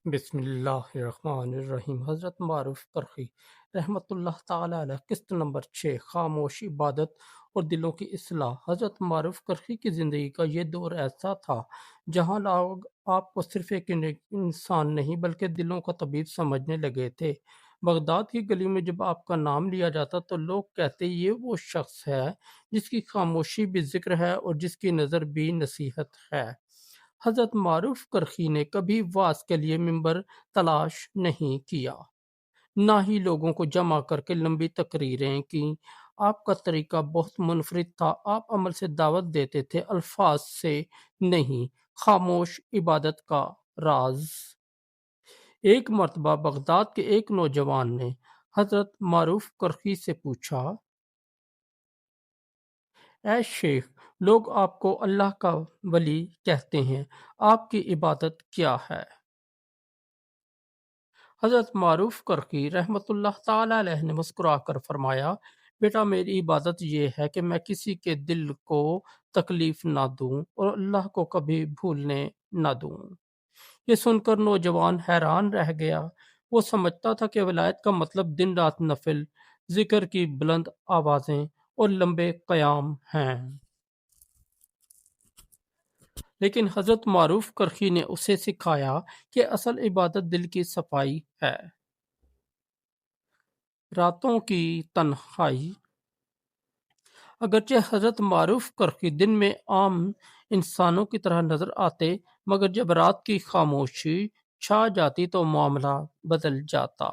بسم اللہ الرحمن الرحیم۔ حضرت معروف کرخی رحمۃ اللہ تعالی علیہ، قسط نمبر 6، خاموش عبادت اور دلوں کی اصلاح۔ حضرت معروف کرخی کی زندگی کا یہ دور ایسا تھا جہاں لوگ آپ کو صرف ایک انسان نہیں بلکہ دلوں کا طبیب سمجھنے لگے تھے۔ بغداد کی گلی میں جب آپ کا نام لیا جاتا تو لوگ کہتے یہ وہ شخص ہے جس کی خاموشی بھی ذکر ہے اور جس کی نظر بھی نصیحت ہے۔ حضرت معروف کرخی نے کبھی وعظ کے لیے ممبر تلاش نہیں کیا، نہ ہی لوگوں کو جمع کر کے لمبی تقریریں کیں۔ آپ کا طریقہ بہت منفرد تھا۔ آپ عمل سے دعوت دیتے تھے، الفاظ سے نہیں۔ خاموش عبادت کا راز۔ ایک مرتبہ بغداد کے ایک نوجوان نے حضرت معروف کرخی سے پوچھا، اے شیخ، لوگ آپ کو اللہ کا ولی کہتے ہیں، آپ کی عبادت کیا ہے؟ حضرت معروف کرخی رحمۃ اللہ تعالی علیہ نے مسکرا کر فرمایا، بیٹا، میری عبادت یہ ہے کہ میں کسی کے دل کو تکلیف نہ دوں اور اللہ کو کبھی بھولنے نہ دوں۔ یہ سن کر نوجوان حیران رہ گیا۔ وہ سمجھتا تھا کہ ولایت کا مطلب دن رات نفل، ذکر کی بلند آوازیں اور لمبے قیام ہیں۔ لیکن حضرت معروف کرخی نے اسے سکھایا کہ اصل عبادت دل کی صفائی ہے۔ راتوں کی تنہائی۔ اگرچہ حضرت معروف کرخی دن میں عام انسانوں کی طرح نظر آتے، مگر جب رات کی خاموشی چھا جاتی تو معاملہ بدل جاتا۔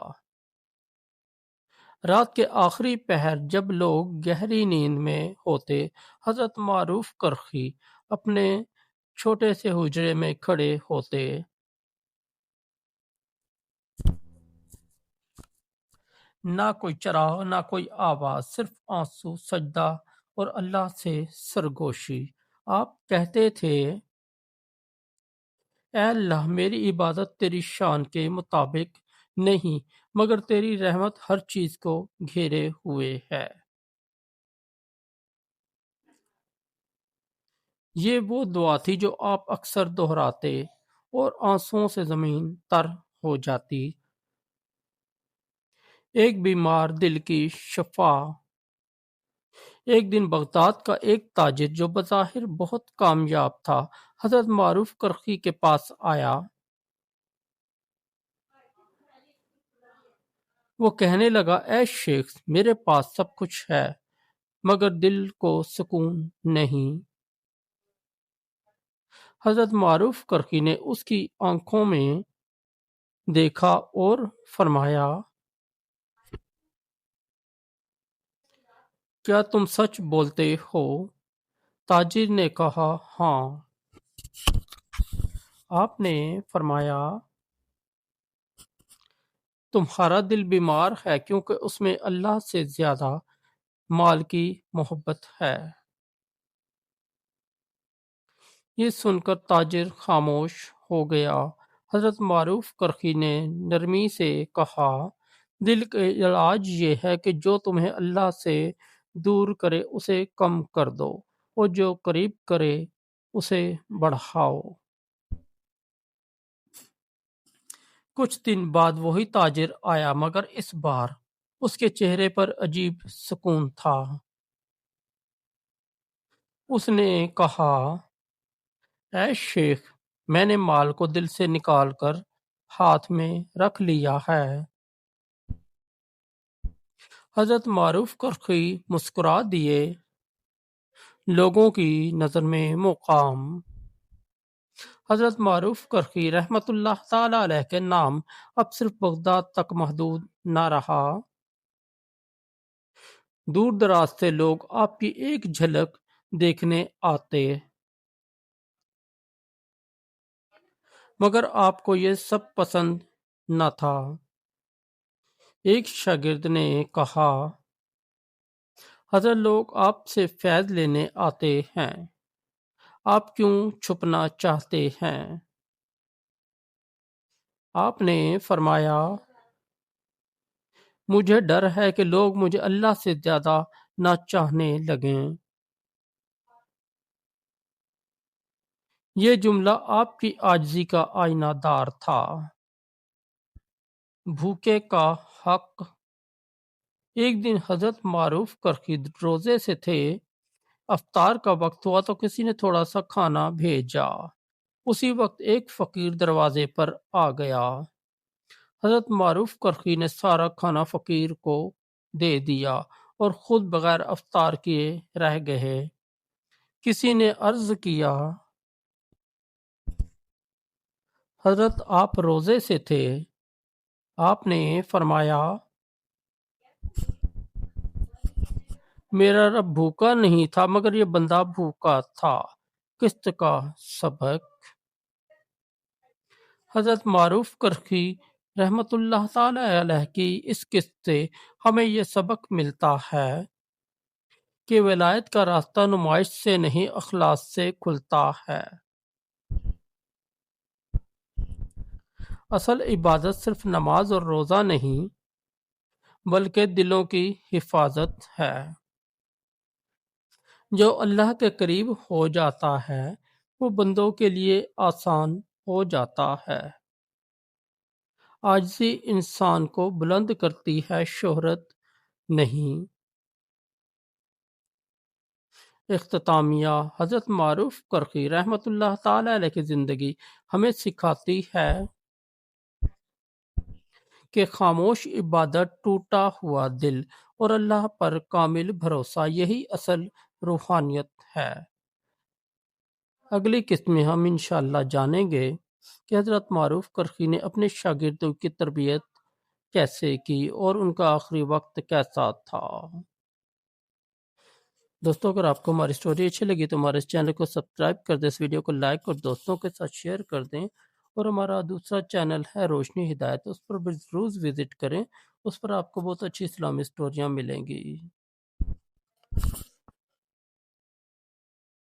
رات کے آخری پہر جب لوگ گہری نیند میں ہوتے، حضرت معروف کرخی اپنے چھوٹے سے حجرے میں کھڑے ہوتے۔ نہ کوئی چراغ، نہ کوئی آواز، صرف آنسو، سجدہ اور اللہ سے سرگوشی۔ آپ کہتے تھے، اے اللہ، میری عبادت تیری شان کے مطابق نہیں، مگر تیری رحمت ہر چیز کو گھیرے ہوئے ہے۔ یہ وہ دعا تھی جو آپ اکثر دہراتے اور آنسوؤں سے زمین تر ہو جاتی۔ ایک بیمار دل کی شفا۔ ایک دن بغداد کا ایک تاجر جو بظاہر بہت کامیاب تھا، حضرت معروف کرخی کے پاس آیا۔ وہ کہنے لگا، اے شیخ، میرے پاس سب کچھ ہے مگر دل کو سکون نہیں۔ حضرت معروف کرخی نے اس کی آنکھوں میں دیکھا اور فرمایا، کیا تم سچ بولتے ہو؟ تاجر نے کہا، ہاں۔ آپ نے فرمایا، تمہارا دل بیمار ہے کیونکہ اس میں اللہ سے زیادہ مال کی محبت ہے۔ یہ سن کر تاجر خاموش ہو گیا۔ حضرت معروف کرخی نے نرمی سے کہا، دل کا علاج یہ ہے کہ جو تمہیں اللہ سے دور کرے اسے کم کر دو اور جو قریب کرے اسے بڑھاؤ۔ کچھ دن بعد وہی تاجر آیا، مگر اس بار اس کے چہرے پر عجیب سکون تھا۔ اس نے کہا، اے شیخ، میں نے مال کو دل سے نکال کر ہاتھ میں رکھ لیا ہے۔ حضرت معروف کرخی مسکرا دیے۔ لوگوں کی نظر میں مقام۔ حضرت معروف کرخی رحمۃ اللہ تعالی علیہ کے نام اب صرف بغداد تک محدود نہ رہا۔ دور دراز سے لوگ آپ کی ایک جھلک دیکھنے آتے، مگر آپ کو یہ سب پسند نہ تھا۔ ایک شاگرد نے کہا، حضرت، لوگ آپ سے فیض لینے آتے ہیں، آپ کیوں چھپنا چاہتے ہیں؟ آپ نے فرمایا، مجھے ڈر ہے کہ لوگ مجھے اللہ سے زیادہ نہ چاہنے لگیں۔ یہ جملہ آپ کی عاجزی کا آئینہ دار تھا۔ بھوکے کا حق۔ ایک دن حضرت معروف کرخی روزے سے تھے، افطار کا وقت ہوا تو کسی نے تھوڑا سا کھانا بھیجا۔ اسی وقت ایک فقیر دروازے پر آ گیا۔ حضرت معروف کرخی نے سارا کھانا فقیر کو دے دیا اور خود بغیر افطار کیے رہ گئے۔ کسی نے عرض کیا، حضرت آپ روزے سے تھے؟ آپ نے فرمایا، میرا رب بھوکا نہیں تھا مگر یہ بندہ بھوکا تھا۔ قسط کا سبق۔ حضرت معروف کرخی رحمت اللہ تعالی علیہ کی اس قسط سے ہمیں یہ سبق ملتا ہے کہ ولایت کا راستہ نمائش سے نہیں اخلاص سے کھلتا ہے۔ اصل عبادت صرف نماز اور روزہ نہیں بلکہ دلوں کی حفاظت ہے۔ جو اللہ کے قریب ہو جاتا ہے وہ بندوں کے لیے آسان ہو جاتا ہے۔ عاجزی انسان کو بلند کرتی ہے، شہرت نہیں۔ اختتامیہ۔ حضرت معروف کرخی رحمت اللہ تعالی علیہ کی زندگی ہمیں سکھاتی ہے کہ خاموش عبادت، ٹوٹا ہوا دل اور اللہ پر کامل بھروسہ یہی اصل روحانیت ہے۔ اگلی قسط میں ہم انشاءاللہ جانیں گے کہ حضرت معروف کرخی نے اپنے شاگردوں کی تربیت کیسے کی اور ان کا آخری وقت کیسا تھا۔ دوستوں اگر آپ کو ہماری سٹوری اچھی لگی تو ہمارے اس چینل کو سبسکرائب کر دیں، اس ویڈیو کو لائک اور دوستوں کے ساتھ شیئر کر دیں، اور ہمارا دوسرا چینل ہے روشنی ہدایت، اس پر بھی ضرور وزٹ کریں، اس پر آپ کو بہت اچھی اسلامی سٹوریاں ملیں گی۔